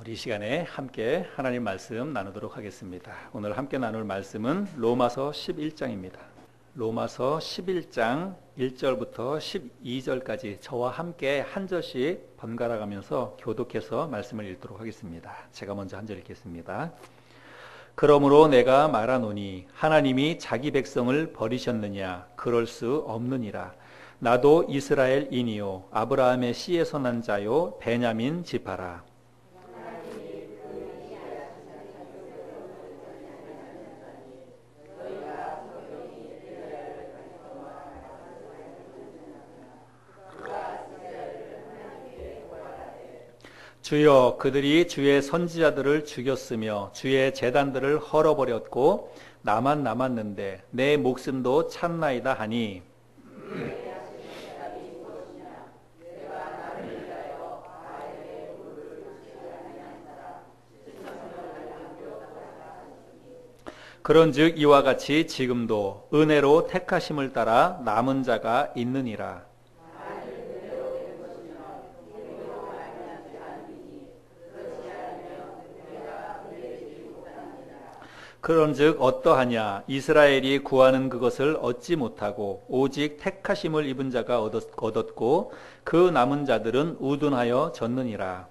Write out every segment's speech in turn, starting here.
우리 이 시간에 함께 하나님 말씀 나누도록 하겠습니다. 오늘 함께 나눌 말씀은 로마서 11장입니다. 로마서 11장 1절부터 12절까지 저와 함께 한 절씩 번갈아 가면서 교독해서 말씀을 읽도록 하겠습니다. 제가 먼저 한 절 읽겠습니다. 그러므로 내가 말하노니 하나님이 자기 백성을 버리셨느냐? 그럴 수 없느니라. 나도 이스라엘인이요 아브라함의 씨에서 난 자요 베냐민 지파라. 주여, 그들이 주의 선지자들을 죽였으며 주의 제단들을 헐어버렸고 나만 남았는데 내 목숨도 찼나이다 하니 그런즉 이와 같이 지금도 은혜로 택하심을 따라 남은 자가 있느니라. 그런즉 어떠하냐? 이스라엘이 구하는 그것을 얻지 못하고 오직 택하심을 입은 자가 얻었고 그 남은 자들은 우둔하여 졌느니라.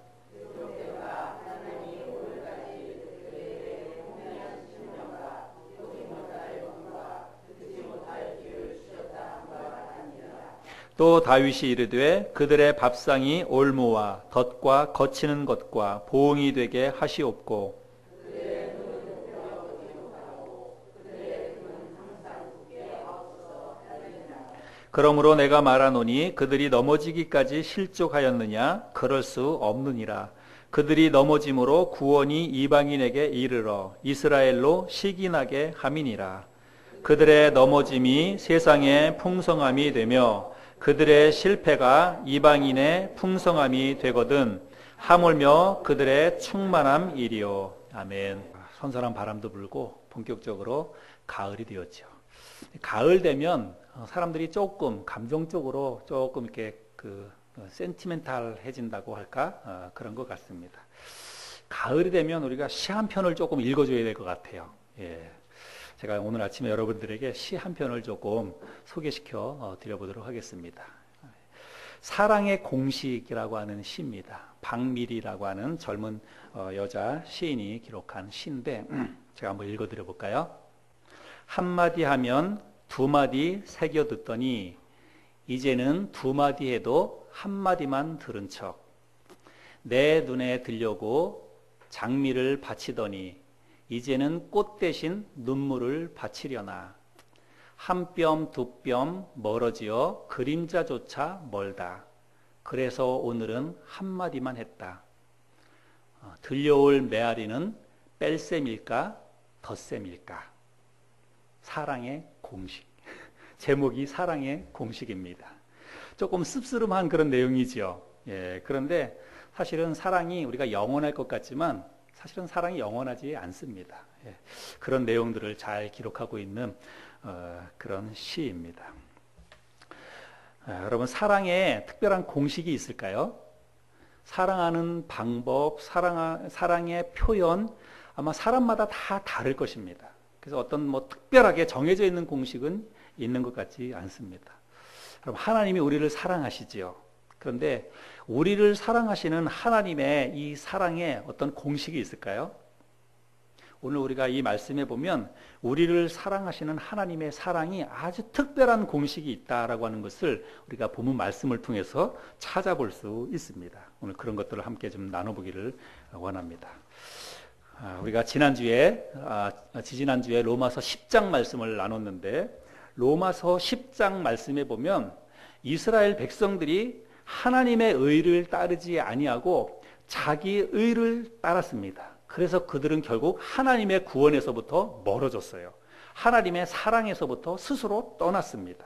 또 다윗이 이르되 그들의 밥상이 올무와 덫과 거치는 것과 보응이 되게 하시옵고 그러므로 내가 말하노니 그들이 넘어지기까지 실족하였느냐? 그럴 수 없느니라. 그들이 넘어짐으로 구원이 이방인에게 이르러 이스라엘로 시기나게 함이니라. 그들의 넘어짐이 세상의 풍성함이 되며 그들의 실패가 이방인의 풍성함이 되거든 하물며 그들의 충만함이리요. 아멘. 선선한 바람도 불고 본격적으로 가을이 되었죠. 가을 되면 사람들이 조금 감정적으로 조금 이렇게 센티멘탈해진다고 할까? 그런 것 같습니다. 가을이 되면 우리가 시 한 편을 조금 읽어줘야 될 것 같아요. 예. 제가 오늘 아침에 여러분들에게 시 한 편을 조금 소개시켜 드려보도록 하겠습니다. 사랑의 공식이라고 하는 시입니다. 박미리라고 하는 젊은 여자 시인이 기록한 시인데 제가 한번 읽어드려 볼까요? 한마디 하면 두마디 새겨 듣더니 이제는 두마디 해도 한마디만 들은 척 내 눈에 들려고 장미를 바치더니 이제는 꽃 대신 눈물을 바치려나 한 뼘 두 뼘 멀어지어 그림자조차 멀다. 그래서 오늘은 한마디만 했다. 들려올 메아리는 뺄셈일까 덧셈일까? 사랑의 공식. 제목이 사랑의 공식입니다. 조금 씁쓸한 그런 내용이지요. 예, 그런데 사실은 사랑이 우리가 영원할 것 같지만 사실은 사랑이 영원하지 않습니다. 예, 그런 내용들을 잘 기록하고 있는 그런 시입니다. 여러분, 사랑에 특별한 공식이 있을까요? 사랑하는 방법, 사랑의 표현 아마 사람마다 다 다를 것입니다. 그래서 어떤 특별하게 정해져 있는 공식은 있는 것 같지 않습니다. 여러분, 하나님이 우리를 사랑하시지요. 그런데 우리를 사랑하시는 하나님의 이 사랑에 어떤 공식이 있을까요? 오늘 우리가 이 말씀에 보면 우리를 사랑하시는 하나님의 사랑이 아주 특별한 공식이 있다라고 하는 것을 우리가 본문 말씀을 통해서 찾아볼 수 있습니다. 오늘 그런 것들을 함께 좀 나눠보기를 원합니다. 우리가 지지난주에 로마서 10장 말씀을 나눴는데 로마서 10장 말씀에 보면 이스라엘 백성들이 하나님의 의를 따르지 아니하고 자기 의를 따랐습니다. 그래서 그들은 결국 하나님의 구원에서부터 멀어졌어요. 하나님의 사랑에서부터 스스로 떠났습니다.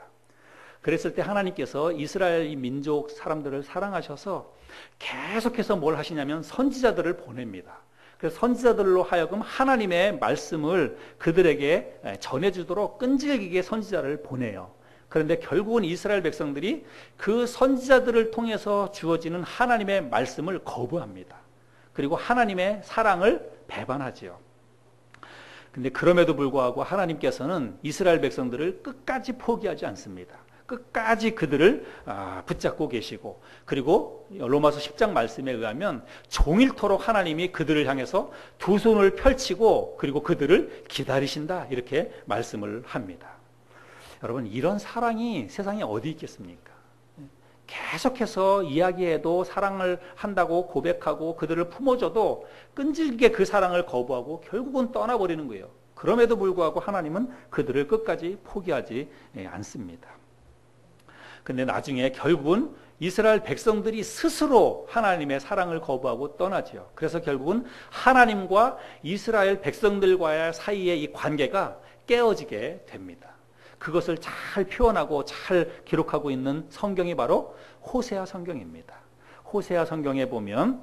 그랬을 때 하나님께서 이스라엘 민족 사람들을 사랑하셔서 계속해서 뭘 하시냐면 선지자들을 보냅니다. 그래서 선지자들로 하여금 하나님의 말씀을 그들에게 전해주도록 끈질기게 선지자를 보내요. 그런데 결국은 이스라엘 백성들이 그 선지자들을 통해서 주어지는 하나님의 말씀을 거부합니다. 그리고 하나님의 사랑을 배반하지요. 근데 그럼에도 불구하고 하나님께서는 이스라엘 백성들을 끝까지 포기하지 않습니다. 끝까지 그들을 붙잡고 계시고, 그리고 로마서 10장 말씀에 의하면 종일토록 하나님이 그들을 향해서 두 손을 펼치고 그리고 그들을 기다리신다, 이렇게 말씀을 합니다. 여러분, 이런 사랑이 세상에 어디 있겠습니까? 계속해서 이야기해도 사랑을 한다고 고백하고 그들을 품어줘도 끈질기게 그 사랑을 거부하고 결국은 떠나버리는 거예요. 그럼에도 불구하고 하나님은 그들을 끝까지 포기하지 않습니다. 근데 나중에 결국은 이스라엘 백성들이 스스로 하나님의 사랑을 거부하고 떠나죠. 그래서 결국은 하나님과 이스라엘 백성들과의 사이의 이 관계가 깨어지게 됩니다. 그것을 잘 표현하고 잘 기록하고 있는 성경이 바로 호세아 성경입니다. 호세아 성경에 보면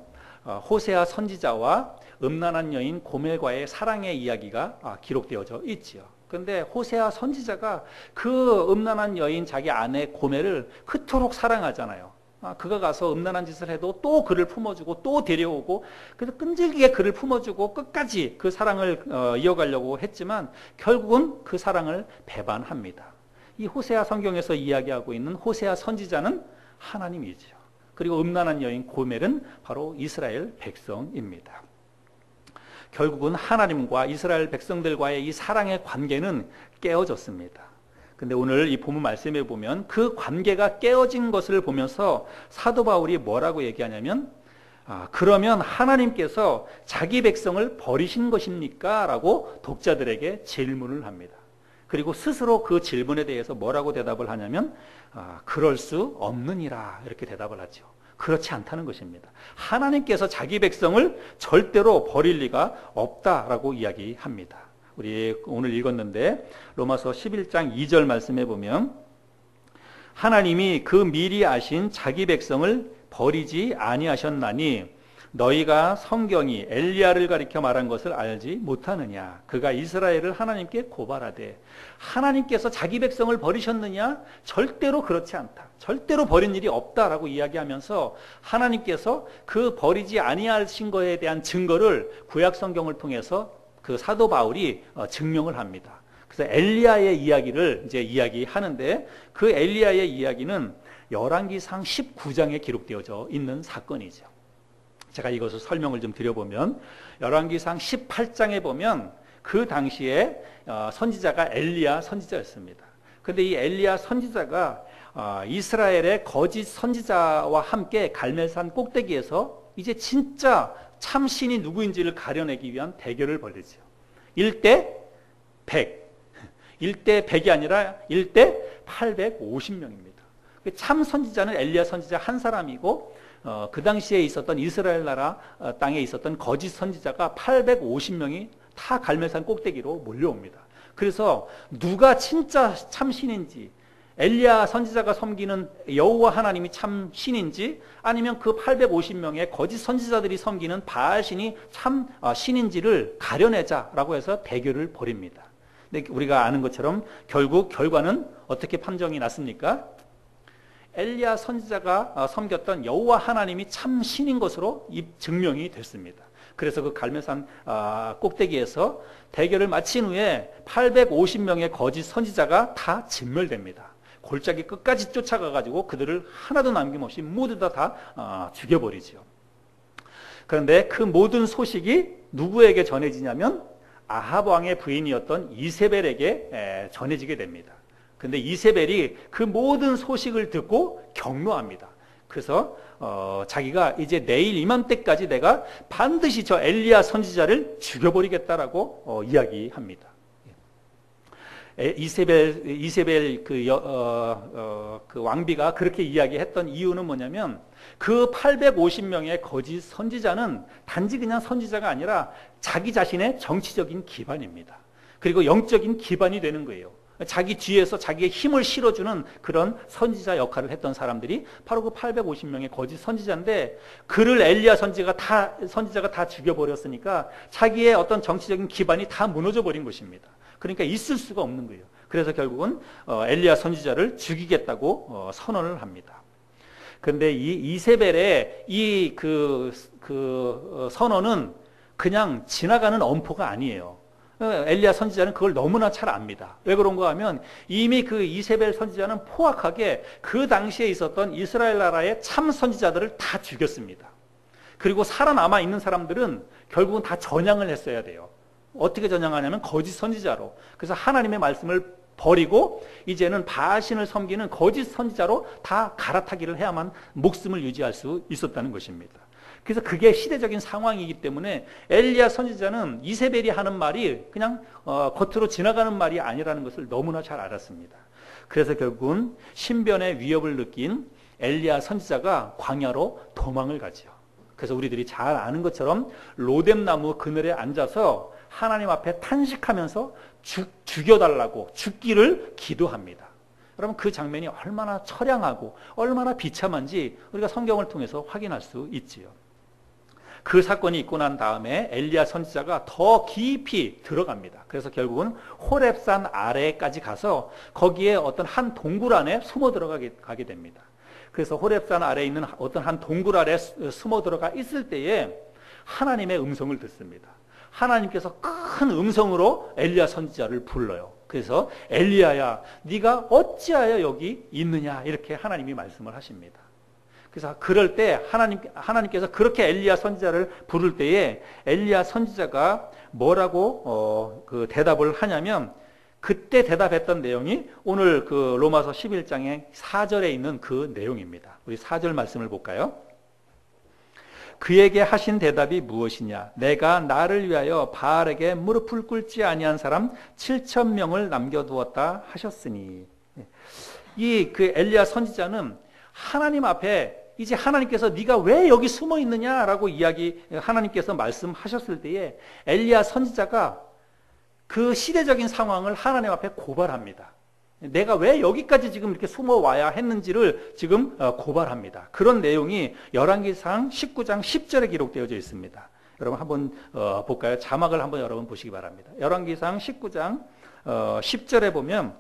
호세아 선지자와 음란한 여인 고멜과의 사랑의 이야기가 기록되어져 있지요. 그런데 호세아 선지자가 그 음란한 여인 자기 아내 고멜을 그토록 사랑하잖아요. 그가 가서 음란한 짓을 해도 또 그를 품어주고 또 데려오고, 그래서 끈질기게 그를 품어주고 끝까지 그 사랑을 이어가려고 했지만 결국은 그 사랑을 배반합니다. 이 호세아 성경에서 이야기하고 있는 호세아 선지자는 하나님이죠. 그리고 음란한 여인 고멜은 바로 이스라엘 백성입니다. 결국은 하나님과 이스라엘 백성들과의 이 사랑의 관계는 깨어졌습니다. 근데 오늘 이 본문 말씀에 보면 그 관계가 깨어진 것을 보면서 사도 바울이 뭐라고 얘기하냐면, 그러면 하나님께서 자기 백성을 버리신 것입니까? 라고 독자들에게 질문을 합니다. 그리고 스스로 그 질문에 대해서 뭐라고 대답을 하냐면, 그럴 수 없느니라, 이렇게 대답을 하죠. 그렇지 않다는 것입니다. 하나님께서 자기 백성을 절대로 버릴 리가 없다라고 이야기합니다. 우리 오늘 읽었는데 로마서 11장 2절 말씀해 보면, 하나님이 그 미리 아신 자기 백성을 버리지 아니하셨나니 너희가 성경이 엘리야를 가리켜 말한 것을 알지 못하느냐. 그가 이스라엘을 하나님께 고발하되, 하나님께서 자기 백성을 버리셨느냐? 절대로 그렇지 않다. 절대로 버린 일이 없다라고 이야기하면서 하나님께서 그 버리지 아니하신 것에 대한 증거를 구약 성경을 통해서 그 사도 바울이 증명을 합니다. 그래서 엘리야의 이야기를 이제 이야기하는데, 그 엘리야의 이야기는 열왕기상 19장에 기록되어져 있는 사건이죠. 제가 이것을 설명을 좀 드려보면, 열왕기상 18장에 보면 그 당시에 선지자가 엘리야 선지자였습니다. 그런데 이 엘리야 선지자가 이스라엘의 거짓 선지자와 함께 갈멜산 꼭대기에서 이제 진짜 참 신이 누구인지를 가려내기 위한 대결을 벌이죠. 1대 100. 1대 100이 아니라 1대 850명입니다. 참 선지자는 엘리야 선지자 한 사람이고, 그 당시에 있었던 이스라엘 나라 땅에 있었던 거짓 선지자가 850명이 다 갈멜산 꼭대기로 몰려옵니다. 그래서 누가 진짜 참 신인지, 엘리야 선지자가 섬기는 여호와 하나님이 참 신인지, 아니면 그 850명의 거짓 선지자들이 섬기는 바알 신이 참 신인지를 가려내자라고 해서 대결을 벌입니다. 근데 우리가 아는 것처럼 결국 결과는 어떻게 판정이 났습니까? 엘리야 선지자가 섬겼던 여호와 하나님이 참 신인 것으로 증명이 됐습니다. 그래서 그 갈멜산 꼭대기에서 대결을 마친 후에 850명의 거짓 선지자가 다 진멸됩니다. 골짜기 끝까지 쫓아가가지고 그들을 하나도 남김없이 모두 다 죽여버리죠. 그런데 그 모든 소식이 누구에게 전해지냐면 아합 왕의 부인이었던 이세벨에게 전해지게 됩니다. 그런데 이세벨이 그 모든 소식을 듣고 경노합니다. 그래서 자기가 이제 내일 이맘때까지 내가 반드시 저 엘리야 선지자를 죽여버리겠다라고 이야기합니다. 이세벨 그 왕비가 그렇게 이야기했던 이유는 뭐냐면, 그 850명의 거짓 선지자는 단지 그냥 선지자가 아니라 자기 자신의 정치적인 기반입니다. 그리고 영적인 기반이 되는 거예요. 자기 뒤에서 자기의 힘을 실어주는 그런 선지자 역할을 했던 사람들이 바로 그 850명의 거짓 선지자인데, 그를 엘리야 선지자가 다 죽여버렸으니까 자기의 어떤 정치적인 기반이 다 무너져 버린 것입니다. 그러니까 있을 수가 없는 거예요. 그래서 결국은 엘리야 선지자를 죽이겠다고 선언을 합니다. 근데 이 이세벨의 선언은 그냥 지나가는 엄포가 아니에요. 엘리야 선지자는 그걸 너무나 잘 압니다. 왜 그런가 하면 이미 그 이세벨 선지자는 포악하게 그 당시에 있었던 이스라엘 나라의 참 선지자들을 다 죽였습니다. 그리고 살아남아 있는 사람들은 결국은 다 전향을 했어야 돼요. 어떻게 전향하냐면 거짓 선지자로. 그래서 하나님의 말씀을 버리고 이제는 바알신을 섬기는 거짓 선지자로 다 갈아타기를 해야만 목숨을 유지할 수 있었다는 것입니다. 그래서 그게 시대적인 상황이기 때문에 엘리야 선지자는 이세벨이 하는 말이 그냥 겉으로 지나가는 말이 아니라는 것을 너무나 잘 알았습니다. 그래서 결국은 신변의 위협을 느낀 엘리야 선지자가 광야로 도망을 가죠. 그래서 우리들이 잘 아는 것처럼 로뎀나무 그늘에 앉아서 하나님 앞에 탄식하면서 죽여달라고 죽기를 기도합니다. 여러분 그 장면이 얼마나 처량하고 얼마나 비참한지 우리가 성경을 통해서 확인할 수 있지요. 그 사건이 있고 난 다음에 엘리야 선지자가 더 깊이 들어갑니다. 그래서 결국은 호렙산 아래까지 가서 거기에 어떤 한 동굴 안에 숨어 들어가게 됩니다. 그래서 호렙산 아래에 있는 어떤 한 동굴 아래 숨어 들어가 있을 때에 하나님의 음성을 듣습니다. 하나님께서 큰 음성으로 엘리야 선지자를 불러요. 그래서 엘리야야 네가 어찌하여 여기 있느냐 이렇게 하나님이 말씀을 하십니다. 그래서 그럴 때 하나님께서 그렇게 엘리야 선지자를 부를 때에 엘리야 선지자가 뭐라고 대답을 하냐면 그때 대답했던 내용이 오늘 그 로마서 11장의 4절에 있는 그 내용입니다. 우리 4절 말씀을 볼까요? 그에게 하신 대답이 무엇이냐? 내가 나를 위하여 바알에게 무릎을 꿇지 아니한 사람 7,000명을 남겨두었다 하셨으니. 이 그 엘리야 선지자는 하나님 앞에 이제 하나님께서 네가 왜 여기 숨어 있느냐라고 하나님께서 말씀하셨을 때에 엘리야 선지자가 그 시대적인 상황을 하나님 앞에 고발합니다. 내가 왜 여기까지 지금 이렇게 숨어 와야 했는지를 지금 고발합니다. 그런 내용이 열왕기상 19장 10절에 기록되어 있습니다. 여러분 한번 볼까요? 자막을 한번 여러분 보시기 바랍니다. 열왕기상 19장 10절에 보면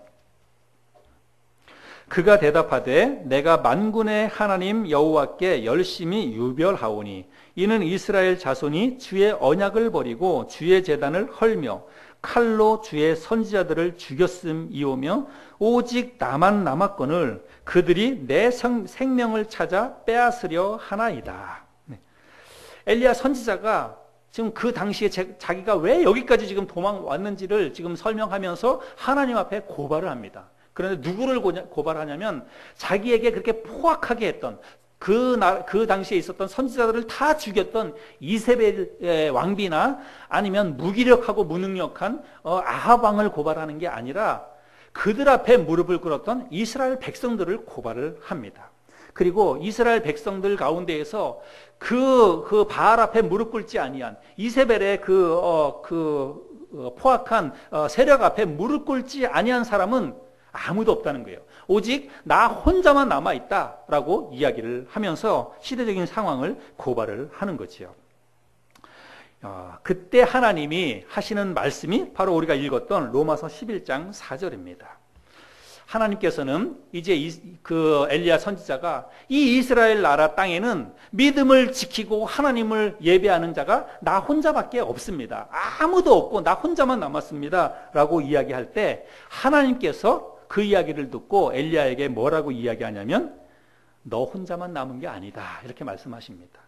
그가 대답하되 내가 만군의 하나님 여호와께 열심히 유별하오니 이는 이스라엘 자손이 주의 언약을 버리고 주의 제단을 헐며 칼로 주의 선지자들을 죽였음이오며 오직 나만 남았거늘 그들이 내 생명을 찾아 빼앗으려 하나이다. 엘리야 선지자가 지금 그 당시에 자기가 왜 여기까지 지금 도망왔는지를 지금 설명하면서 하나님 앞에 고발을 합니다. 그런데 누구를 고발하냐면 자기에게 그렇게 포악하게 했던 그 당시에 있었던 선지자들을 다 죽였던 이세벨의 왕비나 아니면 무기력하고 무능력한 아합 왕을 고발하는 게 아니라 그들 앞에 무릎을 꿇었던 이스라엘 백성들을 고발을 합니다. 그리고 이스라엘 백성들 가운데에서 그 바알 앞에 무릎 꿇지 아니한 이세벨의 포악한 세력 앞에 무릎 꿇지 아니한 사람은 아무도 없다는 거예요. 오직 나 혼자만 남아있다라고 이야기를 하면서 시대적인 상황을 고발을 하는 거지요. 그때 하나님이 하시는 말씀이 바로 우리가 읽었던 로마서 11장 4절입니다. 하나님께서는 이제 그 엘리야 선지자가 이 이스라엘 나라 땅에는 믿음을 지키고 하나님을 예배하는 자가 나 혼자밖에 없습니다. 아무도 없고 나 혼자만 남았습니다. 라고 이야기할 때 하나님께서 그 이야기를 듣고 엘리야에게 뭐라고 이야기하냐면 너 혼자만 남은 게 아니다 이렇게 말씀하십니다.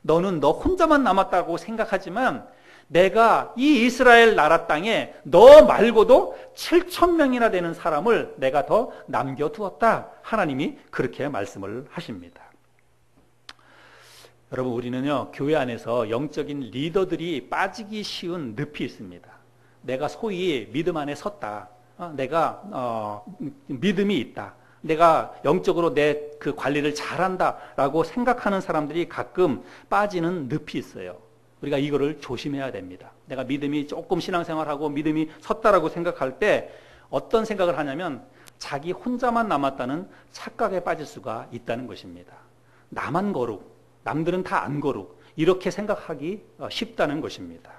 너는 너 혼자만 남았다고 생각하지만 내가 이 이스라엘 나라 땅에 너 말고도 7,000명이나 되는 사람을 내가 더 남겨두었다. 하나님이 그렇게 말씀을 하십니다. 여러분 우리는요 교회 안에서 영적인 리더들이 빠지기 쉬운 늪이 있습니다. 내가 소위 믿음 안에 섰다. 내가 믿음이 있다. 내가 영적으로 내 그 관리를 잘한다라고 생각하는 사람들이 가끔 빠지는 늪이 있어요. 우리가 이거를 조심해야 됩니다. 내가 믿음이 조금 신앙생활하고 믿음이 섰다라고 생각할 때 어떤 생각을 하냐면 자기 혼자만 남았다는 착각에 빠질 수가 있다는 것입니다. 나만 거룩, 남들은 다 안 거룩 이렇게 생각하기 쉽다는 것입니다.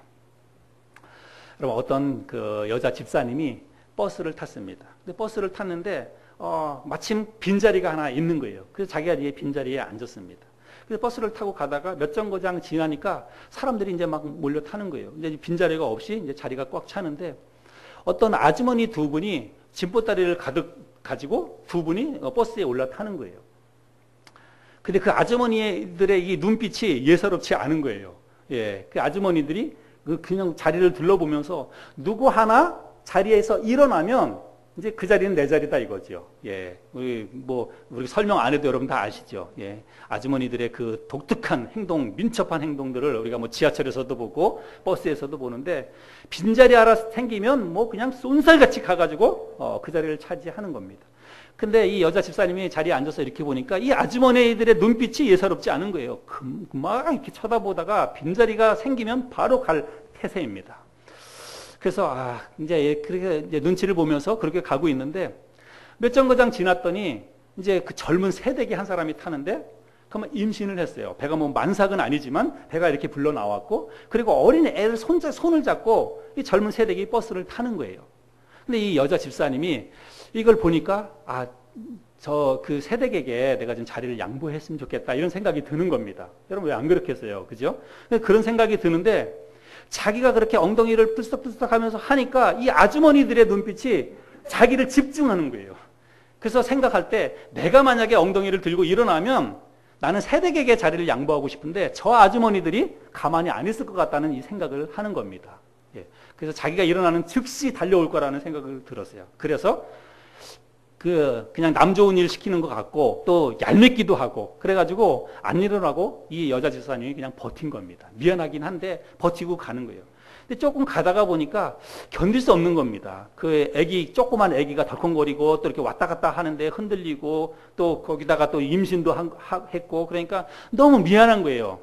여러분 어떤 그 여자 집사님이 버스를 탔습니다. 근데 버스를 탔는데 마침 빈자리가 하나 있는 거예요. 그래서 자기가 이 빈자리에 앉았습니다. 그래서 버스를 타고 가다가 몇 정거장 지나니까 사람들이 이제 막 몰려 타는 거예요. 이제 빈자리가 없이 이제 자리가 꽉 차는데 어떤 아주머니 두 분이 짐보따리를 가득 가지고 두 분이 버스에 올라타는 거예요. 근데 그 아주머니들의 이 눈빛이 예사롭지 않은 거예요. 예, 그 아주머니들이 그냥 자리를 둘러보면서 누구 하나 자리에서 일어나면 이제 그 자리는 내 자리다 이거죠. 예, 우리 설명 안 해도 여러분 다 아시죠. 예, 아주머니들의 그 독특한 행동, 민첩한 행동들을 우리가 지하철에서도 보고 버스에서도 보는데 빈자리 하나 생기면 그냥 쏜살같이 가가지고 그 자리를 차지하는 겁니다. 근데 이 여자 집사님이 자리에 앉아서 이렇게 보니까 이 아주머니들의 눈빛이 예사롭지 않은 거예요. 막 이렇게 쳐다보다가 빈자리가 생기면 바로 갈 태세입니다. 그래서 그렇게 이제 눈치를 보면서 그렇게 가고 있는데 몇 정거장 지났더니 이제 그 젊은 새댁이 한 사람이 타는데 그러면 임신을 했어요. 배가 만삭은 아니지만 배가 이렇게 불러 나왔고 그리고 어린 애를 손을 잡고 이 젊은 새댁이 버스를 타는 거예요. 근데 이 여자 집사님이 이걸 보니까 저 그 새댁에게 내가 좀 자리를 양보했으면 좋겠다 이런 생각이 드는 겁니다. 여러분 왜 안 그렇겠어요, 그죠? 그런 생각이 드는데 자기가 그렇게 엉덩이를 풀썩풀썩 하면서 하니까 이 아주머니들의 눈빛이 자기를 집중하는 거예요. 그래서 생각할 때 내가 만약에 엉덩이를 들고 일어나면 나는 새댁에게 자리를 양보하고 싶은데 저 아주머니들이 가만히 안 있을 것 같다는 이 생각을 하는 겁니다. 예. 그래서 자기가 일어나는 즉시 달려올 거라는 생각을 들었어요. 그래서 그냥 남 좋은 일 시키는 것 같고 또 얄밉기도 하고 그래가지고 안 일어나고 이 여자 집사님이 그냥 버틴 겁니다. 미안하긴 한데 버티고 가는 거예요. 근데 조금 가다가 보니까 견딜 수 없는 겁니다. 조그만 애기가 덜컹거리고 또 이렇게 왔다 갔다 하는데 흔들리고 또 거기다가 또 임신도 했고 그러니까 너무 미안한 거예요.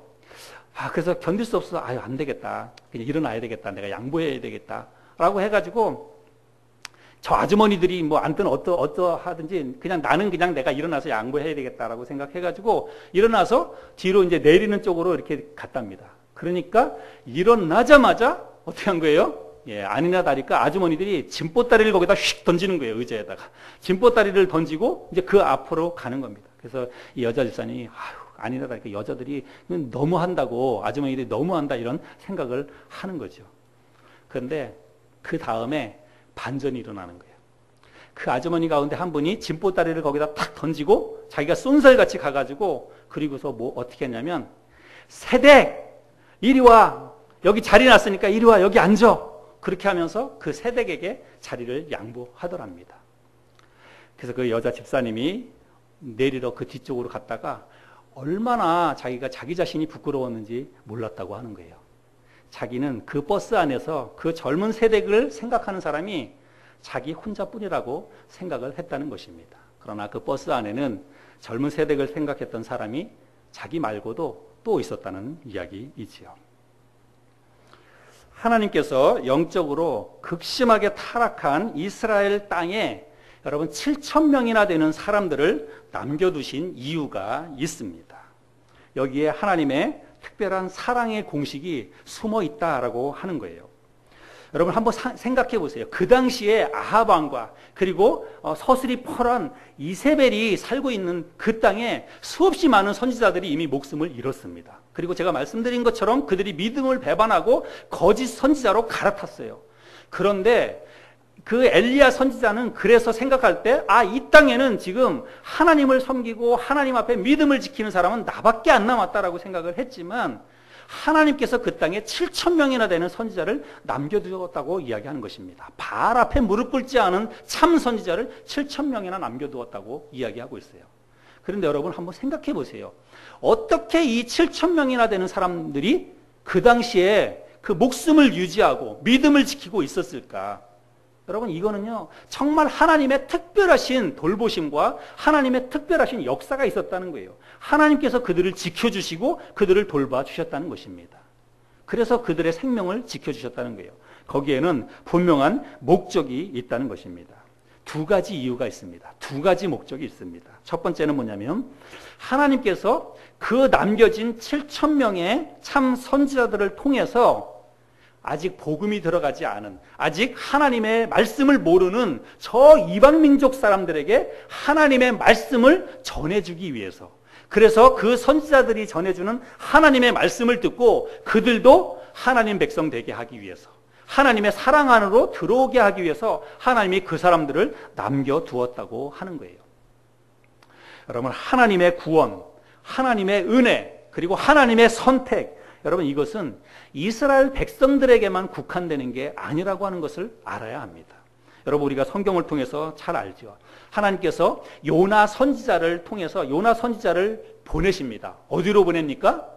그래서 견딜 수 없어서 안 되겠다. 그냥 일어나야 되겠다. 내가 양보해야 되겠다. 라고 해가지고 저 아주머니들이 앉든 어떠하든지 나는 그냥 내가 일어나서 양보해야 되겠다라고 생각해가지고 일어나서 뒤로 이제 내리는 쪽으로 이렇게 갔답니다. 그러니까 일어나자마자 어떻게 한 거예요? 예, 아니나 다를까 아주머니들이 짐보따리를 거기다 휙 던지는 거예요. 의자에다가. 짐보따리를 던지고 이제 그 앞으로 가는 겁니다. 그래서 이 여자 집사님이 아니나 다를까 여자들이 너무한다고 아주머니들이 너무한다 이런 생각을 하는 거죠. 그런데 그 다음에 반전이 일어나는 거예요. 그 아주머니 가운데 한 분이 짐보따리를 거기다 탁 던지고 자기가 쏜살같이 가가지고 그리고서 어떻게 했냐면 새댁 이리 와 여기 자리 났으니까 이리 와 여기 앉아 그렇게 하면서 그 새댁에게 자리를 양보하더랍니다. 그래서 그 여자 집사님이 내리러 그 뒤쪽으로 갔다가 얼마나 자기가 자기 자신이 부끄러웠는지 몰랐다고 하는 거예요. 자기는 그 버스 안에서 그 젊은 세대를 생각하는 사람이 자기 혼자뿐이라고 생각을 했다는 것입니다. 그러나 그 버스 안에는 젊은 세대를 생각했던 사람이 자기 말고도 또 있었다는 이야기이지요. 하나님께서 영적으로 극심하게 타락한 이스라엘 땅에 여러분 7,000명이나 되는 사람들을 남겨두신 이유가 있습니다. 여기에 하나님의 특별한 사랑의 공식이 숨어 있다라고 하는 거예요. 여러분 한번 생각해 보세요. 그 당시에 아합 왕과 그리고 서슬이 펄한 이세벨이 살고 있는 그 땅에 수없이 많은 선지자들이 이미 목숨을 잃었습니다. 그리고 제가 말씀드린 것처럼 그들이 믿음을 배반하고 거짓 선지자로 갈아탔어요. 그런데 그 엘리야 선지자는 그래서 생각할 때 이 땅에는 지금 하나님을 섬기고 하나님 앞에 믿음을 지키는 사람은 나밖에 안 남았다라고 생각을 했지만 하나님께서 그 땅에 7,000명이나 되는 선지자를 남겨두었다고 이야기하는 것입니다. 바알 앞에 무릎 꿇지 않은 참 선지자를 7,000명이나 남겨두었다고 이야기하고 있어요. 그런데 여러분 한번 생각해 보세요. 어떻게 이 7,000명이나 되는 사람들이 그 당시에 그 목숨을 유지하고 믿음을 지키고 있었을까? 여러분 이거는요 정말 하나님의 특별하신 돌보심과 하나님의 특별하신 역사가 있었다는 거예요. 하나님께서 그들을 지켜주시고 그들을 돌봐주셨다는 것입니다. 그래서 그들의 생명을 지켜주셨다는 거예요. 거기에는 분명한 목적이 있다는 것입니다. 두 가지 이유가 있습니다. 두 가지 목적이 있습니다. 첫 번째는 뭐냐면 하나님께서 그 남겨진 7,000명의 참 선지자들을 통해서 아직 복음이 들어가지 않은, 아직 하나님의 말씀을 모르는 저 이방민족 사람들에게 하나님의 말씀을 전해주기 위해서, 그래서 그 선지자들이 전해주는 하나님의 말씀을 듣고 그들도 하나님 백성 되게 하기 위해서, 하나님의 사랑 안으로 들어오게 하기 위해서 하나님이 그 사람들을 남겨두었다고 하는 거예요. 여러분, 하나님의 구원, 하나님의 은혜, 그리고 하나님의 선택, 여러분 이것은 이스라엘 백성들에게만 국한되는 게 아니라고 하는 것을 알아야 합니다. 여러분, 우리가 성경을 통해서 잘 알죠. 하나님께서 요나 선지자를 통해서 요나 선지자를 보내십니다. 어디로 보냅니까?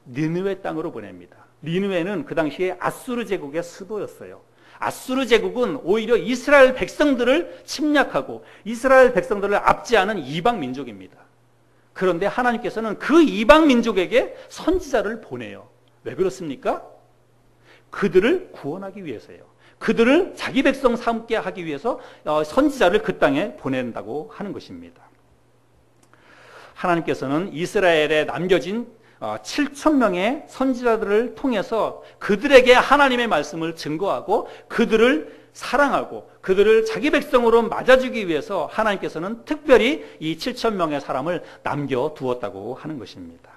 니느웨 땅으로 보냅니다. 니느웨는 그 당시에 아수르 제국의 수도였어요. 아수르 제국은 오히려 이스라엘 백성들을 침략하고 이스라엘 백성들을 압제하는 이방 민족입니다. 그런데 하나님께서는 그 이방 민족에게 선지자를 보내요. 왜 그렇습니까? 그들을 구원하기 위해서요. 그들을 자기 백성 삼게 하기 위해서 선지자를 그 땅에 보낸다고 하는 것입니다. 하나님께서는 이스라엘에 남겨진 7천 명의 선지자들을 통해서 그들에게 하나님의 말씀을 증거하고 그들을 사랑하고 그들을 자기 백성으로 맞아주기 위해서 하나님께서는 특별히 이 7천 명의 사람을 남겨두었다고 하는 것입니다.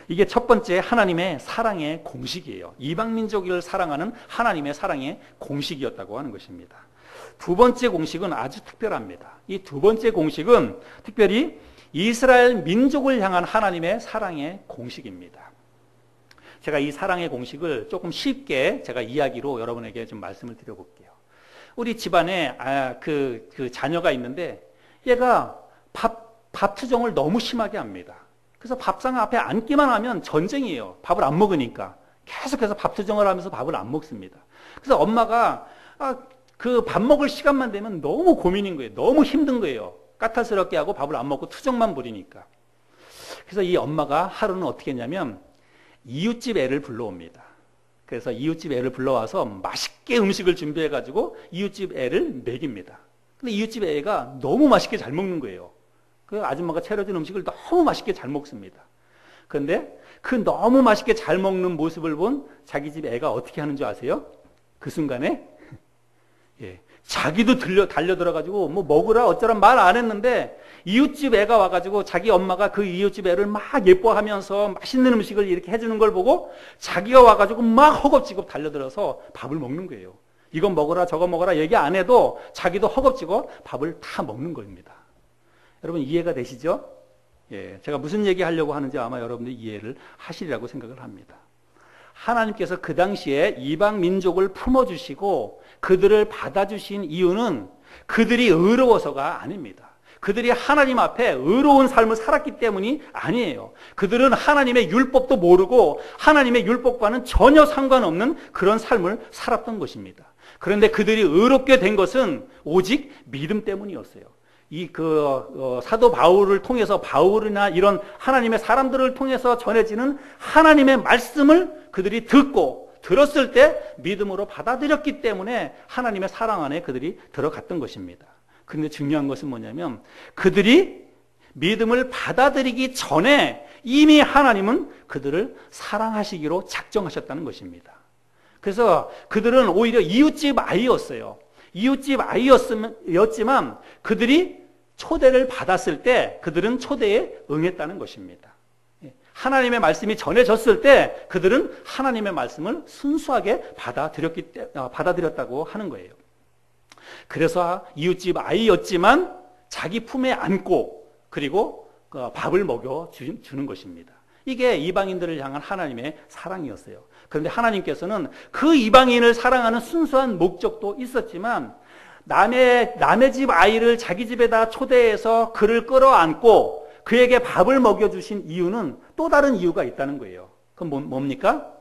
이게 첫 번째 하나님의 사랑의 공식이에요. 이방민족을 사랑하는 하나님의 사랑의 공식이었다고 하는 것입니다. 두 번째 공식은 아주 특별합니다. 이 두 번째 공식은 특별히 이스라엘 민족을 향한 하나님의 사랑의 공식입니다. 제가 이 사랑의 공식을 조금 쉽게 제가 이야기로 여러분에게 좀 말씀을 드려볼게요. 우리 집안에 그 자녀가 있는데 얘가 밥 투정을 너무 심하게 합니다. 그래서 밥상 앞에 앉기만 하면 전쟁이에요. 밥을 안 먹으니까. 계속해서 밥 투정을 하면서 밥을 안 먹습니다. 그래서 엄마가 그 밥 먹을 시간만 되면 너무 고민인 거예요. 너무 힘든 거예요. 까탈스럽게 하고 밥을 안 먹고 투정만 부리니까. 그래서 이 엄마가 하루는 어떻게 했냐면 이웃집 애를 불러옵니다. 그래서 이웃집 애를 불러와서 맛있게 음식을 준비해가지고 이웃집 애를 먹입니다. 근데 이웃집 애가 너무 맛있게 잘 먹는 거예요. 그 아줌마가 차려준 음식을 너무 맛있게 잘 먹습니다. 그런데 그 너무 맛있게 잘 먹는 모습을 본 자기 집 애가 어떻게 하는 줄 아세요? 그 순간에 자기도 달려들어가지고 뭐 먹으라 어쩌라 말 안 했는데 이웃집 애가 와가지고 자기 엄마가 그 이웃집 애를 막 예뻐하면서 맛있는 음식을 이렇게 해주는 걸 보고 자기가 와가지고 막 허겁지겁 달려들어서 밥을 먹는 거예요. 이건 먹어라 저거 먹어라 얘기 안 해도 자기도 허겁지겁 밥을 다 먹는 겁니다. 여러분 이해가 되시죠? 제가 무슨 얘기 하려고 하는지 아마 여러분들이 이해를 하시리라고 생각을 합니다. 하나님께서 그 당시에 이방 민족을 품어주시고 그들을 받아주신 이유는 그들이 의로워서가 아닙니다. 그들이 하나님 앞에 의로운 삶을 살았기 때문이 아니에요. 그들은 하나님의 율법도 모르고 하나님의 율법과는 전혀 상관없는 그런 삶을 살았던 것입니다. 그런데 그들이 의롭게 된 것은 오직 믿음 때문이었어요. 사도 바울을 통해서 바울이나 이런 하나님의 사람들을 통해서 전해지는 하나님의 말씀을 그들이 들었을 때 믿음으로 받아들였기 때문에 하나님의 사랑 안에 그들이 들어갔던 것입니다. 그런데 중요한 것은 뭐냐면 그들이 믿음을 받아들이기 전에 이미 하나님은 그들을 사랑하시기로 작정하셨다는 것입니다. 그래서 그들은 오히려 이웃집 아이였어요. 이웃집 아이였지만 그들이 초대를 받았을 때 그들은 초대에 응했다는 것입니다. 하나님의 말씀이 전해졌을 때 그들은 하나님의 말씀을 순수하게 받아들였다고 하는 거예요. 그래서 이웃집 아이였지만 자기 품에 안고 그리고 밥을 먹여주는 것입니다. 이게 이방인들을 향한 하나님의 사랑이었어요. 그런데 하나님께서는 그 이방인을 사랑하는 순수한 목적도 있었지만 남의 집 아이를 자기 집에다 초대해서 그를 끌어안고 그에게 밥을 먹여주신 이유는 또 다른 이유가 있다는 거예요. 그건 뭡니까?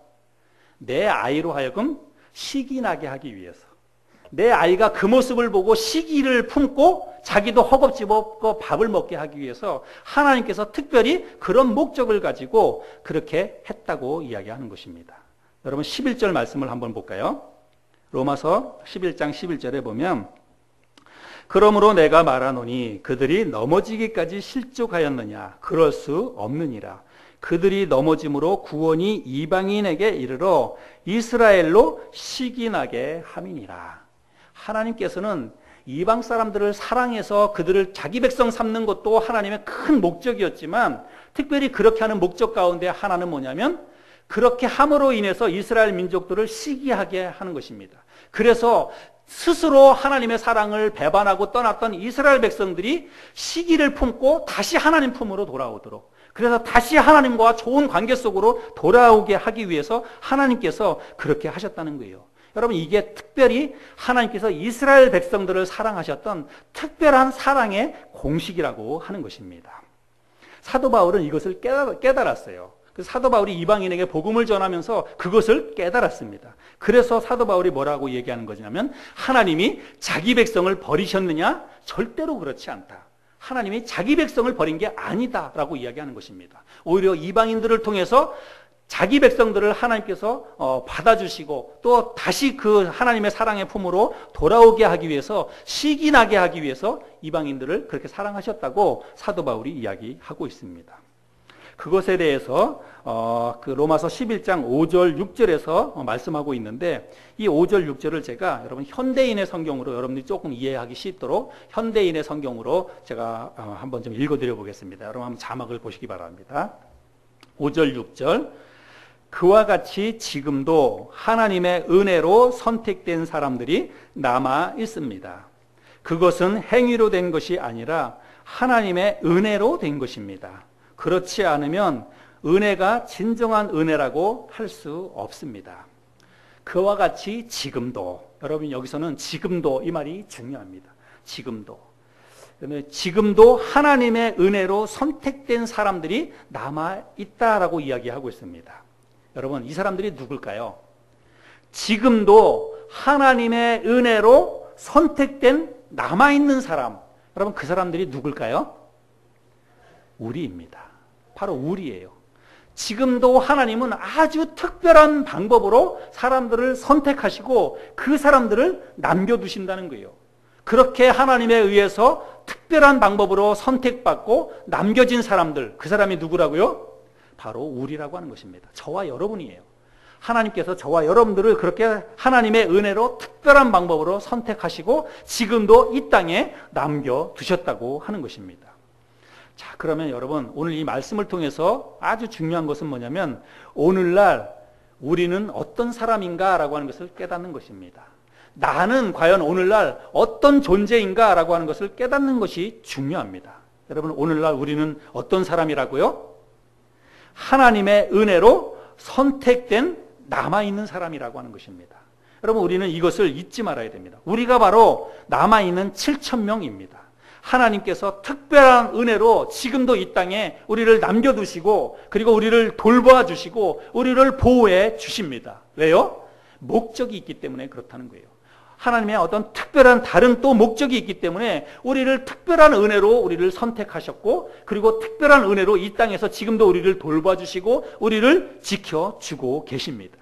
내 아이로 하여금 시기 나게 하기 위해서. 내 아이가 그 모습을 보고 시기를 품고 자기도 허겁지겁 밥을 먹게 하기 위해서 하나님께서 특별히 그런 목적을 가지고 그렇게 했다고 이야기하는 것입니다. 여러분 11절 말씀을 한번 볼까요? 로마서 11장 11절에 보면 그러므로 내가 말하노니 그들이 넘어지기까지 실족하였느냐? 그럴 수 없느니라. 그들이 넘어짐으로 구원이 이방인에게 이르러 이스라엘로 시기나게 함이니라. 하나님께서는 이방 사람들을 사랑해서 그들을 자기 백성 삼는 것도 하나님의 큰 목적이었지만, 특별히 그렇게 하는 목적 가운데 하나는 뭐냐면, 그렇게 함으로 인해서 이스라엘 민족들을 시기하게 하는 것입니다. 그래서 스스로 하나님의 사랑을 배반하고 떠났던 이스라엘 백성들이 시기를 품고 다시 하나님 품으로 돌아오도록, 그래서 다시 하나님과 좋은 관계 속으로 돌아오게 하기 위해서 하나님께서 그렇게 하셨다는 거예요. 여러분, 이게 특별히 하나님께서 이스라엘 백성들을 사랑하셨던 특별한 사랑의 공식이라고 하는 것입니다. 사도 바울은 이것을 깨달았어요. 그래서 사도 바울이 이방인에게 복음을 전하면서 그것을 깨달았습니다. 그래서 사도 바울이 뭐라고 얘기하는 거냐면, 하나님이 자기 백성을 버리셨느냐? 절대로 그렇지 않다. 하나님이 자기 백성을 버린 게 아니다라고 이야기하는 것입니다. 오히려 이방인들을 통해서 자기 백성들을 하나님께서 받아주시고 또 다시 그 하나님의 사랑의 품으로 돌아오게 하기 위해서, 시기나게 하기 위해서 이방인들을 그렇게 사랑하셨다고 사도 바울이 이야기하고 있습니다. 그것에 대해서 그 로마서 11장 5절 6절에서 말씀하고 있는데, 이 5절 6절을 제가 여러분 현대인의 성경으로 여러분들이 조금 이해하기 쉽도록 현대인의 성경으로 제가 한번 좀 읽어드려 보겠습니다. 여러분 한번 자막을 보시기 바랍니다. 5절 6절, 그와 같이 지금도 하나님의 은혜로 선택된 사람들이 남아 있습니다. 그것은 행위로 된 것이 아니라 하나님의 은혜로 된 것입니다. 그렇지 않으면 은혜가 진정한 은혜라고 할 수 없습니다. 그와 같이 지금도, 여러분 여기서는 지금도, 이 말이 중요합니다. 지금도 하나님의 은혜로 선택된 사람들이 남아있다라고 이야기하고 있습니다. 여러분, 이 사람들이 누굴까요? 지금도 하나님의 은혜로 선택된 남아있는 사람, 여러분 그 사람들이 누굴까요? 우리입니다. 바로 우리예요. 지금도 하나님은 아주 특별한 방법으로 사람들을 선택하시고 그 사람들을 남겨두신다는 거예요. 그렇게 하나님에 의해서 특별한 방법으로 선택받고 남겨진 사람들, 그 사람이 누구라고요? 바로 우리라고 하는 것입니다. 저와 여러분이에요. 하나님께서 저와 여러분들을 그렇게 하나님의 은혜로 특별한 방법으로 선택하시고 지금도 이 땅에 남겨두셨다고 하는 것입니다. 자, 그러면 여러분 오늘 이 말씀을 통해서 아주 중요한 것은 뭐냐면, 오늘날 우리는 어떤 사람인가라고 하는 것을 깨닫는 것입니다. 나는 과연 오늘날 어떤 존재인가 라고 하는 것을 깨닫는 것이 중요합니다. 여러분, 오늘날 우리는 어떤 사람이라고요? 하나님의 은혜로 선택된 남아있는 사람이라고 하는 것입니다. 여러분, 우리는 이것을 잊지 말아야 됩니다. 우리가 바로 남아있는 7,000명입니다. 하나님께서 특별한 은혜로 지금도 이 땅에 우리를 남겨두시고, 그리고 우리를 돌봐 주시고 우리를 보호해 주십니다. 왜요? 목적이 있기 때문에 그렇다는 거예요. 하나님의 어떤 특별한 다른 또 목적이 있기 때문에 우리를 특별한 은혜로 우리를 선택하셨고, 그리고 특별한 은혜로 이 땅에서 지금도 우리를 돌봐주시고 우리를 지켜주고 계십니다.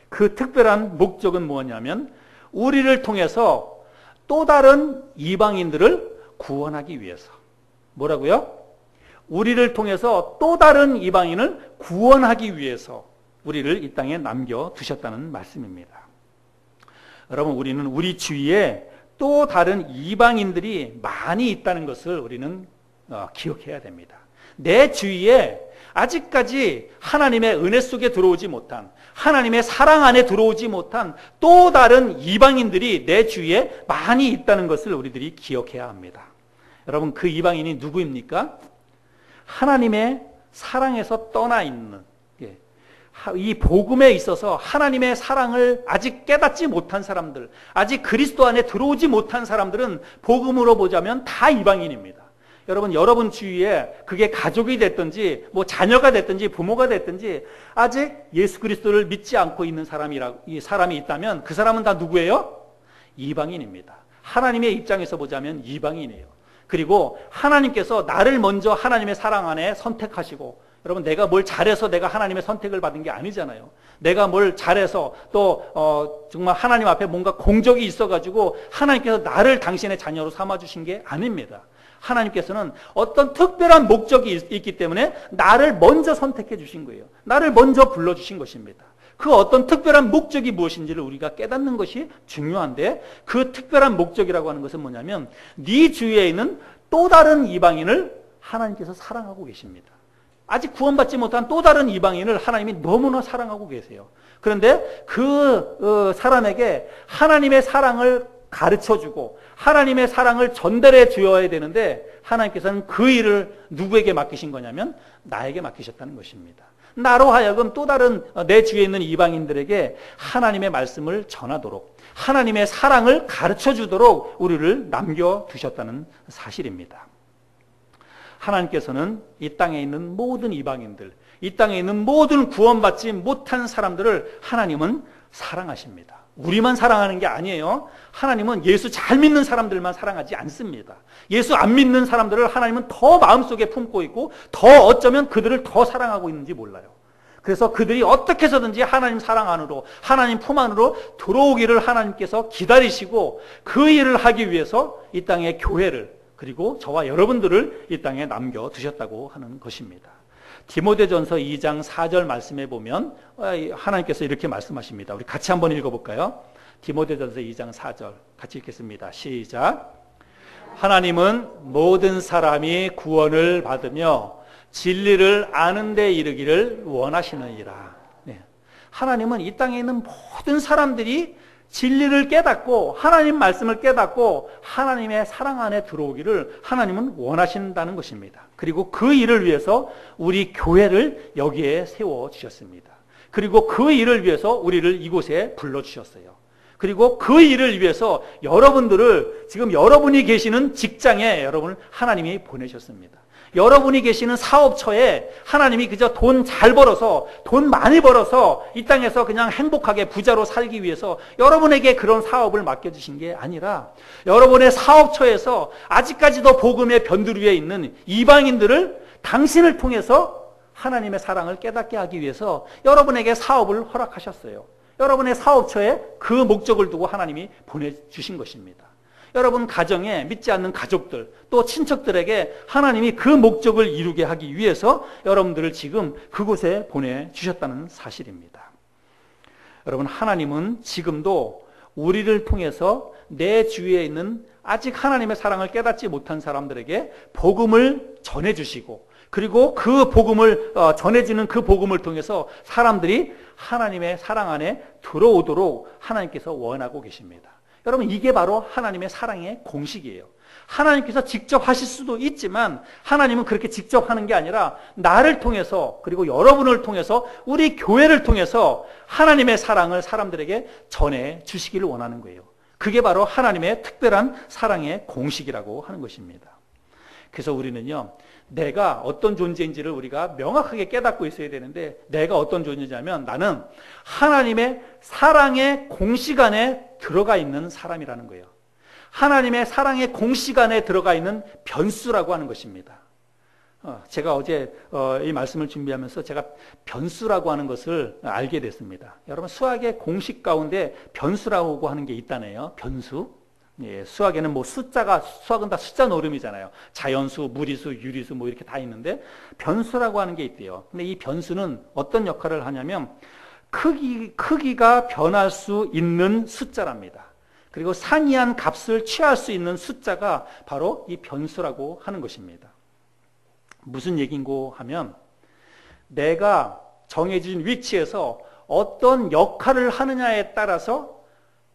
그 특별한 목적은 뭐냐면, 우리를 통해서 또 다른 이방인들을 구원하기 위해서. 뭐라고요? 우리를 통해서 또 다른 이방인을 구원하기 위해서 우리를 이 땅에 남겨두셨다는 말씀입니다. 여러분, 우리는 우리 주위에 또 다른 이방인들이 많이 있다는 것을 우리는 기억해야 됩니다. 내 주위에 아직까지 하나님의 은혜 속에 들어오지 못한, 하나님의 사랑 안에 들어오지 못한 또 다른 이방인들이 내 주위에 많이 있다는 것을 우리들이 기억해야 합니다. 여러분, 그 이방인이 누구입니까? 하나님의 사랑에서 떠나 있는, 이 복음에 있어서 하나님의 사랑을 아직 깨닫지 못한 사람들, 아직 그리스도 안에 들어오지 못한 사람들은 복음으로 보자면 다 이방인입니다. 여러분 주위에 그게 가족이 됐든지 뭐 자녀가 됐든지 부모가 됐든지 아직 예수 그리스도를 믿지 않고 있는 사람이 있다면 그 사람은 다 누구예요? 이방인입니다. 하나님의 입장에서 보자면 이방인이에요. 그리고 하나님께서 나를 먼저 하나님의 사랑 안에 선택하시고, 여러분, 내가 뭘 잘해서 내가 하나님의 선택을 받은 게 아니잖아요. 내가 뭘 잘해서 또 정말 하나님 앞에 뭔가 공적이 있어가지고 하나님께서 나를 당신의 자녀로 삼아주신 게 아닙니다. 하나님께서는 어떤 특별한 목적이 있기 때문에 나를 먼저 선택해 주신 거예요. 나를 먼저 불러주신 것입니다. 그 어떤 특별한 목적이 무엇인지를 우리가 깨닫는 것이 중요한데, 그 특별한 목적이라고 하는 것은 뭐냐면 네 주위에 있는 또 다른 이방인을 하나님께서 사랑하고 계십니다. 아직 구원받지 못한 또 다른 이방인을 하나님이 너무나 사랑하고 계세요. 그런데 그 사람에게 하나님의 사랑을 가르쳐주고 하나님의 사랑을 전달해 주어야 되는데, 하나님께서는 그 일을 누구에게 맡기신 거냐면 나에게 맡기셨다는 것입니다. 나로 하여금 또 다른 내 주위에 있는 이방인들에게 하나님의 말씀을 전하도록, 하나님의 사랑을 가르쳐 주도록 우리를 남겨두셨다는 사실입니다. 하나님께서는 이 땅에 있는 모든 이방인들, 이 땅에 있는 모든 구원받지 못한 사람들을 하나님은 사랑하십니다. 우리만 사랑하는 게 아니에요. 하나님은 예수 잘 믿는 사람들만 사랑하지 않습니다. 예수 안 믿는 사람들을 하나님은 더 마음속에 품고 있고 더 어쩌면 그들을 더 사랑하고 있는지 몰라요. 그래서 그들이 어떻게 해서든지 하나님 사랑 안으로, 하나님 품 안으로 들어오기를 하나님께서 기다리시고, 그 일을 하기 위해서 이 땅의 교회를, 그리고 저와 여러분들을 이 땅에 남겨두셨다고 하는 것입니다. 디모데전서 2장 4절 말씀에 보면 하나님께서 이렇게 말씀하십니다. 우리 같이 한번 읽어볼까요? 디모데전서 2장 4절 같이 읽겠습니다. 시작. 하나님은 모든 사람이 구원을 받으며 진리를 아는 데 이르기를 원하시느니라. 네. 하나님은 이 땅에 있는 모든 사람들이 진리를 깨닫고 하나님 말씀을 깨닫고 하나님의 사랑 안에 들어오기를 하나님은 원하신다는 것입니다. 그리고 그 일을 위해서 우리 교회를 여기에 세워주셨습니다. 그리고 그 일을 위해서 우리를 이곳에 불러주셨어요. 그리고 그 일을 위해서 여러분들을, 지금 여러분이 계시는 직장에 여러분을 하나님이 보내셨습니다. 여러분이 계시는 사업처에 하나님이 그저 돈 잘 벌어서, 돈 많이 벌어서 이 땅에서 그냥 행복하게 부자로 살기 위해서 여러분에게 그런 사업을 맡겨주신 게 아니라, 여러분의 사업처에서 아직까지도 복음의 변두리 위에 있는 이방인들을 당신을 통해서 하나님의 사랑을 깨닫게 하기 위해서 여러분에게 사업을 허락하셨어요. 여러분의 사업처에 그 목적을 두고 하나님이 보내주신 것입니다. 여러분 가정에 믿지 않는 가족들, 또 친척들에게 하나님이 그 목적을 이루게 하기 위해서 여러분들을 지금 그곳에 보내주셨다는 사실입니다. 여러분, 하나님은 지금도 우리를 통해서 내 주위에 있는 아직 하나님의 사랑을 깨닫지 못한 사람들에게 복음을 전해주시고, 그리고 그 복음을 전해지는 그 복음을 통해서 사람들이 하나님의 사랑 안에 들어오도록 하나님께서 원하고 계십니다. 여러분, 이게 바로 하나님의 사랑의 공식이에요. 하나님께서 직접 하실 수도 있지만 하나님은 그렇게 직접 하는 게 아니라 나를 통해서, 그리고 여러분을 통해서, 우리 교회를 통해서 하나님의 사랑을 사람들에게 전해 주시기를 원하는 거예요. 그게 바로 하나님의 특별한 사랑의 공식이라고 하는 것입니다. 그래서 우리는요, 내가 어떤 존재인지를 우리가 명확하게 깨닫고 있어야 되는데, 내가 어떤 존재냐면 나는 하나님의 사랑의 공식 안에 들어가 있는 사람이라는 거예요. 하나님의 사랑의 공식 안에 들어가 있는 변수라고 하는 것입니다. 제가 어제 이 말씀을 준비하면서 제가 변수라고 하는 것을 알게 됐습니다. 여러분, 수학의 공식 가운데 변수라고 하는 게 있다네요. 변수. 예, 수학에는 뭐 수학은 다 숫자 노름이잖아요. 자연수, 무리수, 유리수 뭐 이렇게 다 있는데 변수라고 하는 게 있대요. 근데 이 변수는 어떤 역할을 하냐면 크기가 변할 수 있는 숫자랍니다. 그리고 상이한 값을 취할 수 있는 숫자가 바로 이 변수라고 하는 것입니다. 무슨 얘기인고 하면, 내가 정해진 위치에서 어떤 역할을 하느냐에 따라서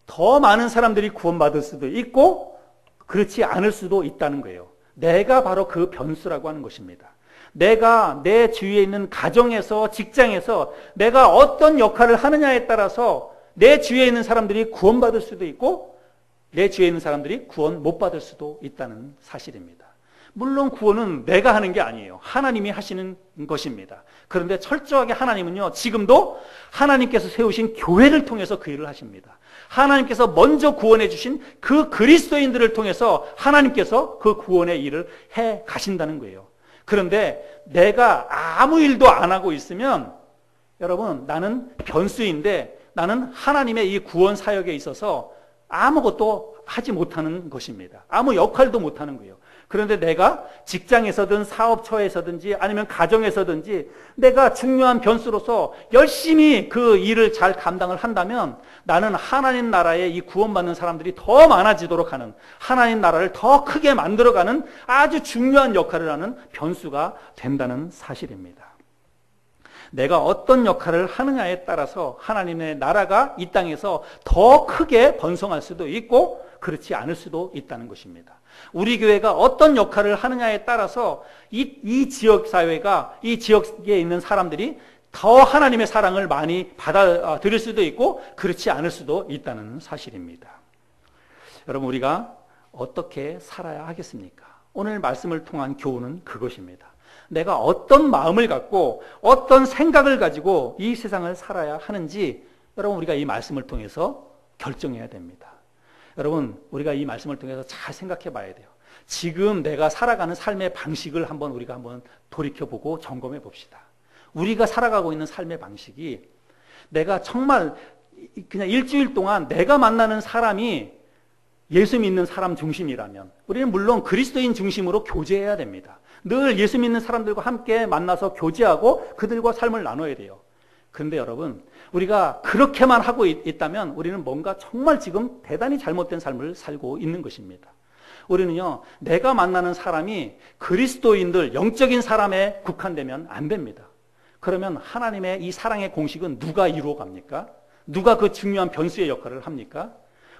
더 많은 사람들이 구원받을 수도 있고 그렇지 않을 수도 있다는 거예요. 내가 바로 그 변수라고 하는 것입니다. 내가 내 주위에 있는 가정에서, 직장에서 내가 어떤 역할을 하느냐에 따라서 내 주위에 있는 사람들이 구원받을 수도 있고 내 주위에 있는 사람들이 구원 못 받을 수도 있다는 사실입니다. 물론 구원은 내가 하는 게 아니에요. 하나님이 하시는 것입니다. 그런데 철저하게 하나님은요, 지금도 하나님께서 세우신 교회를 통해서 그 일을 하십니다. 하나님께서 먼저 구원해 주신 그 그리스도인들을 통해서 하나님께서 그 구원의 일을 해 가신다는 거예요. 그런데 내가 아무 일도 안 하고 있으면, 여러분, 나는 변수인데 나는 하나님의 이 구원 사역에 있어서 아무것도 하지 못하는 것입니다. 아무 역할도 못하는 거예요. 그런데 내가 직장에서든 사업처에서든지 아니면 가정에서든지 내가 중요한 변수로서 열심히 그 일을 잘 감당을 한다면 나는 하나님 나라의 이 구원받는 사람들이 더 많아지도록 하는, 하나님 나라를 더 크게 만들어가는 아주 중요한 역할을 하는 변수가 된다는 사실입니다. 내가 어떤 역할을 하느냐에 따라서 하나님의 나라가 이 땅에서 더 크게 번성할 수도 있고 그렇지 않을 수도 있다는 것입니다. 우리 교회가 어떤 역할을 하느냐에 따라서 이 지역사회가, 이 지역에 있는 사람들이 더 하나님의 사랑을 많이 받아들일 수도 있고 그렇지 않을 수도 있다는 사실입니다. 여러분, 우리가 어떻게 살아야 하겠습니까? 오늘 말씀을 통한 교훈은 그것입니다. 내가 어떤 마음을 갖고 어떤 생각을 가지고 이 세상을 살아야 하는지 여러분, 우리가 이 말씀을 통해서 결정해야 됩니다. 여러분, 우리가 이 말씀을 통해서 잘 생각해 봐야 돼요. 지금 내가 살아가는 삶의 방식을 우리가 한번 돌이켜보고 점검해 봅시다. 우리가 살아가고 있는 삶의 방식이 내가 정말 그냥 일주일 동안 내가 만나는 사람이 예수 믿는 사람 중심이라면 우리는 물론 그리스도인 중심으로 교제해야 됩니다. 늘 예수 믿는 사람들과 함께 만나서 교제하고 그들과 삶을 나눠야 돼요. 그런데 여러분, 우리가 그렇게만 하고 있다면 우리는 뭔가 정말 지금 대단히 잘못된 삶을 살고 있는 것입니다. 우리는요, 내가 만나는 사람이 그리스도인들, 영적인 사람에 국한되면 안 됩니다. 그러면 하나님의 이 사랑의 공식은 누가 이루어 갑니까? 누가 그 중요한 변수의 역할을 합니까?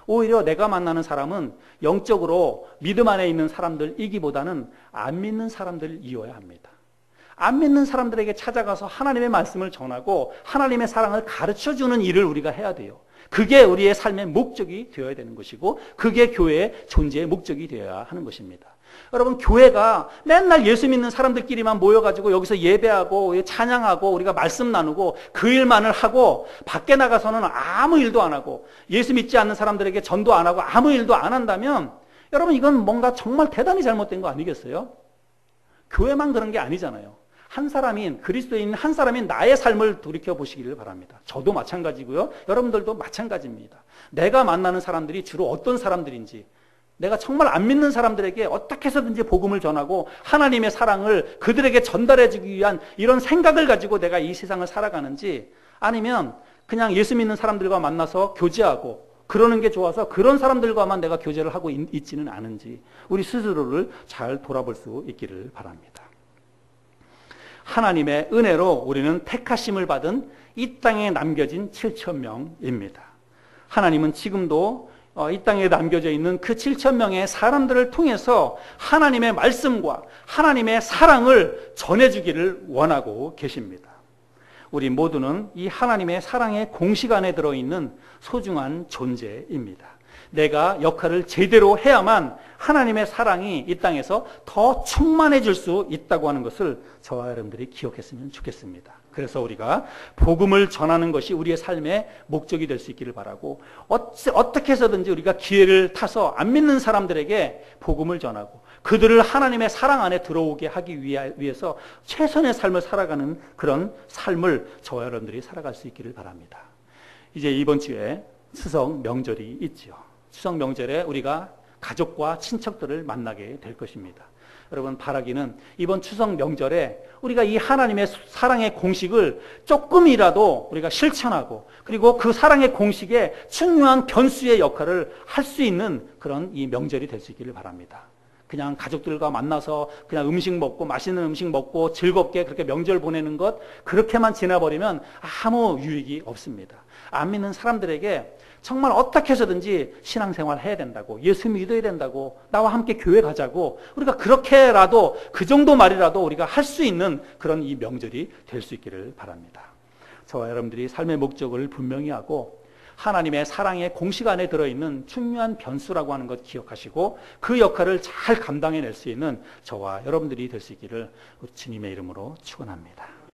오히려 내가 만나는 사람은 영적으로 믿음 안에 있는 사람들이기보다는 안 믿는 사람들이어야 합니다. 안 믿는 사람들에게 찾아가서 하나님의 말씀을 전하고 하나님의 사랑을 가르쳐주는 일을 우리가 해야 돼요. 그게 우리의 삶의 목적이 되어야 되는 것이고 그게 교회의 존재의 목적이 되어야 하는 것입니다. 여러분, 교회가 맨날 예수 믿는 사람들끼리만 모여가지고 여기서 예배하고 찬양하고 우리가 말씀 나누고 그 일만을 하고 밖에 나가서는 아무 일도 안 하고 예수 믿지 않는 사람들에게 전도 안 하고 아무 일도 안 한다면 여러분, 이건 뭔가 정말 대단히 잘못된 거 아니겠어요? 교회만 그런 게 아니잖아요. 한 사람인, 그리스도인 한 사람인 나의 삶을 돌이켜보시기를 바랍니다. 저도 마찬가지고요. 여러분들도 마찬가지입니다. 내가 만나는 사람들이 주로 어떤 사람들인지, 내가 정말 안 믿는 사람들에게 어떻게 해서든지 복음을 전하고 하나님의 사랑을 그들에게 전달해 주기 위한 이런 생각을 가지고 내가 이 세상을 살아가는지, 아니면 그냥 예수 믿는 사람들과 만나서 교제하고 그러는 게 좋아서 그런 사람들과만 내가 교제를 하고 있지는 않은지 우리 스스로를 잘 돌아볼 수 있기를 바랍니다. 하나님의 은혜로 우리는 택하심을 받은 이 땅에 남겨진 7,000명입니다. 하나님은 지금도 이 땅에 남겨져 있는 그 7,000명의 사람들을 통해서 하나님의 말씀과 하나님의 사랑을 전해주기를 원하고 계십니다. 우리 모두는 이 하나님의 사랑의 공식 안에 들어있는 소중한 존재입니다. 내가 역할을 제대로 해야만 하나님의 사랑이 이 땅에서 더 충만해질 수 있다고 하는 것을 저와 여러분들이 기억했으면 좋겠습니다. 그래서 우리가 복음을 전하는 것이 우리의 삶의 목적이 될 수 있기를 바라고, 어떻게 해서든지 우리가 기회를 타서 안 믿는 사람들에게 복음을 전하고 그들을 하나님의 사랑 안에 들어오게 하기 위해서 최선의 삶을 살아가는 그런 삶을 저와 여러분들이 살아갈 수 있기를 바랍니다. 이제 이번 주에 추석 명절이 있지요. 추석 명절에 우리가 가족과 친척들을 만나게 될 것입니다. 여러분, 바라기는 이번 추석 명절에 우리가 이 하나님의 사랑의 공식을 조금이라도 우리가 실천하고, 그리고 그 사랑의 공식에 중요한 변수의 역할을 할 수 있는 그런 이 명절이 될 수 있기를 바랍니다. 그냥 가족들과 만나서 그냥 음식 먹고 맛있는 음식 먹고 즐겁게 그렇게 명절 보내는 것, 그렇게만 지나버리면 아무 유익이 없습니다. 안 믿는 사람들에게 정말 어떻게 해서든지 신앙생활 해야 된다고, 예수 믿어야 된다고, 나와 함께 교회 가자고, 우리가 그렇게라도 그 정도 말이라도 우리가 할 수 있는 그런 이 명절이 될 수 있기를 바랍니다. 저와 여러분들이 삶의 목적을 분명히 하고 하나님의 사랑의 공식 안에 들어있는 중요한 변수라고 하는 것 기억하시고 그 역할을 잘 감당해낼 수 있는 저와 여러분들이 될 수 있기를 주님의 이름으로 축원합니다.